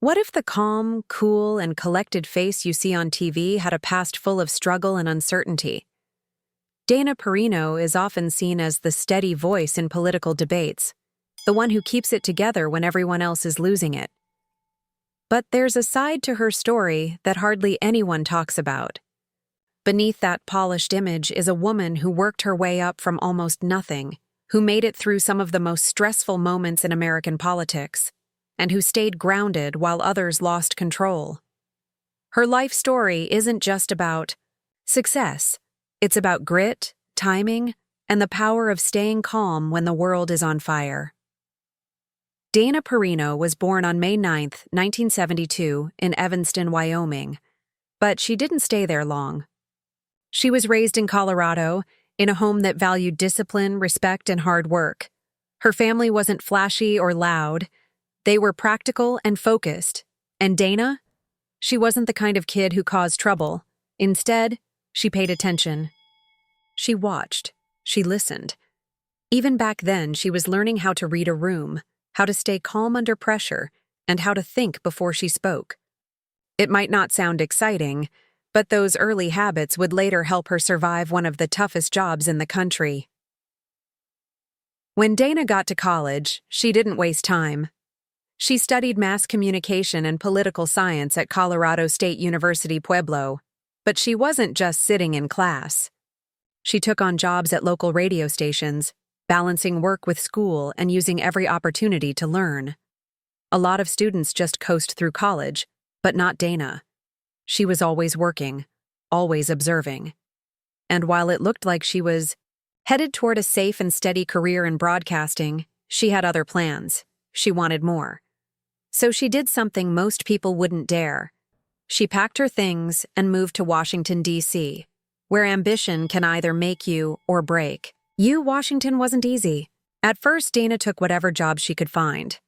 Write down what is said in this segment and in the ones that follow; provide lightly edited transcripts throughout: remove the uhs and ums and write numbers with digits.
What if the calm, cool, and collected face you see on TV had a past full of struggle and uncertainty? Dana Perino is often seen as the steady voice in political debates, the one who keeps it together when everyone else is losing it. But there's a side to her story that hardly anyone talks about. Beneath that polished image is a woman who worked her way up from almost nothing, who made it through some of the most stressful moments in American politics, and who stayed grounded while others lost control. Her life story isn't just about success. It's about grit, timing, and the power of staying calm when the world is on fire. Dana Perino was born on May 9, 1972, in Evanston, Wyoming, but she didn't stay there long. She was raised in Colorado, in a home that valued discipline, respect, and hard work. Her family wasn't flashy or loud. They were practical and focused. And Dana? She wasn't the kind of kid who caused trouble. Instead, she paid attention. She watched. She listened. Even back then, she was learning how to read a room, how to stay calm under pressure, and how to think before she spoke. It might not sound exciting, but those early habits would later help her survive one of the toughest jobs in the country. When Dana got to college, she didn't waste time. She studied mass communication and political science at Colorado State University, Pueblo, but she wasn't just sitting in class. She took on jobs at local radio stations, balancing work with school and using every opportunity to learn. A lot of students just coast through college, but not Dana. She was always working, always observing. And while it looked like she was headed toward a safe and steady career in broadcasting, she had other plans. She wanted more. So she did something most people wouldn't dare. She packed her things and moved to Washington, D.C., where ambition can either make you or break. Washington wasn't easy. At first, Dana took whatever job she could find.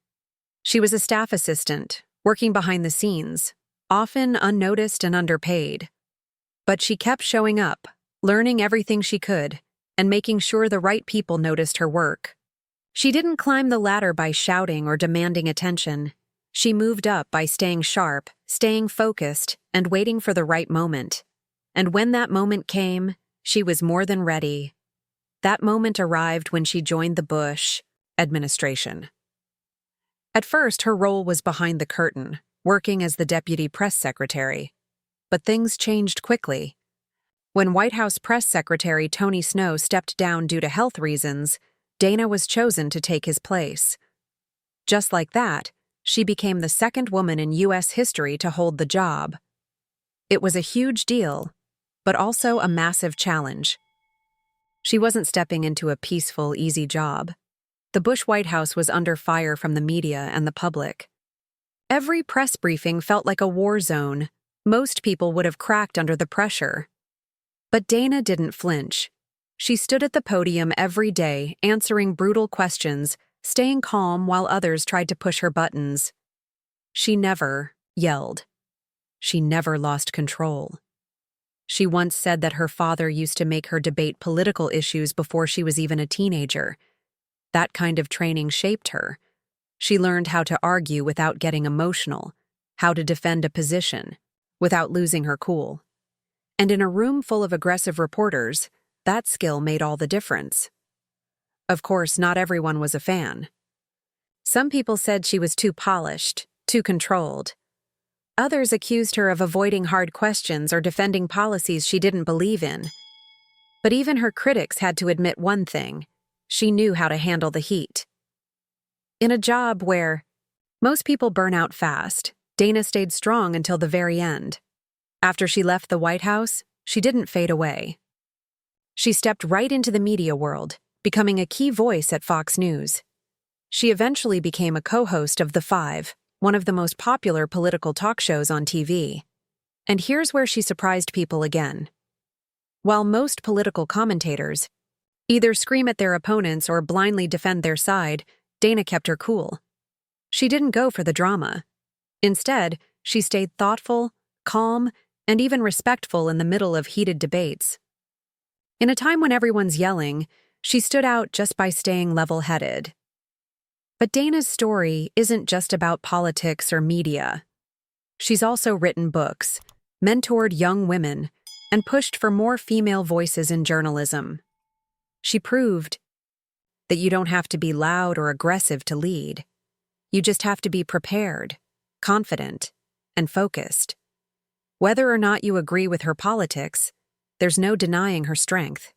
She was a staff assistant, working behind the scenes, often unnoticed and underpaid. But she kept showing up, learning everything she could, and making sure the right people noticed her work. She didn't climb the ladder by shouting or demanding attention. She moved up by staying sharp, staying focused, and waiting for the right moment. And when that moment came, she was more than ready. That moment arrived when she joined the Bush administration. At first, her role was behind the curtain, working as the deputy press secretary. But things changed quickly. When White House Press Secretary Tony Snow stepped down due to health reasons, Dana was chosen to take his place. Just like that, she became the second woman in U.S. history to hold the job. It was a huge deal, but also a massive challenge. She wasn't stepping into a peaceful, easy job. The Bush White House was under fire from the media and the public. Every press briefing felt like a war zone. Most people would have cracked under the pressure. But Dana didn't flinch. She stood at the podium every day, answering brutal questions, staying calm while others tried to push her buttons. She never yelled. She never lost control. She once said that her father used to make her debate political issues before she was even a teenager. That kind of training shaped her. She learned how to argue without getting emotional, how to defend a position, without losing her cool. And in a room full of aggressive reporters, that skill made all the difference. Of course, not everyone was a fan. Some people said she was too polished, too controlled. Others accused her of avoiding hard questions or defending policies she didn't believe in. But even her critics had to admit one thing: she knew how to handle the heat. In a job where most people burn out fast, Dana stayed strong until the very end. After she left the White House, she didn't fade away. She stepped right into the media world, becoming a key voice at Fox News. She eventually became a co-host of The Five, one of the most popular political talk shows on TV. And here's where she surprised people again. While most political commentators either scream at their opponents or blindly defend their side, Dana kept her cool. She didn't go for the drama. Instead, she stayed thoughtful, calm, and even respectful in the middle of heated debates. In a time when everyone's yelling, she stood out just by staying level-headed. But Dana's story isn't just about politics or media. She's also written books, mentored young women, and pushed for more female voices in journalism. She proved that you don't have to be loud or aggressive to lead. You just have to be prepared, confident, and focused. Whether or not you agree with her politics, there's no denying her strength.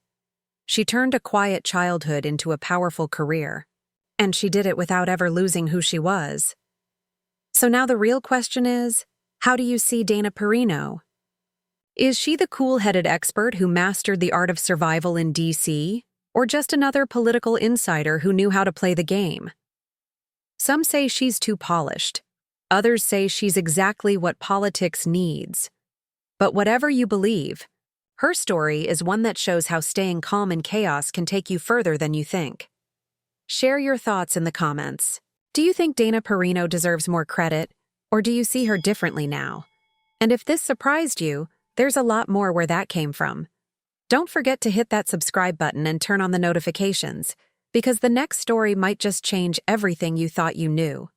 She turned a quiet childhood into a powerful career, and she did it without ever losing who she was. So now the real question is, how do you see Dana Perino? Is she the cool-headed expert who mastered the art of survival in DC, or just another political insider who knew how to play the game? Some say she's too polished. Others say she's exactly what politics needs. But whatever you believe, her story is one that shows how staying calm in chaos can take you further than you think. Share your thoughts in the comments. Do you think Dana Perino deserves more credit, or do you see her differently now? And if this surprised you, there's a lot more where that came from. Don't forget to hit that subscribe button and turn on the notifications, because the next story might just change everything you thought you knew.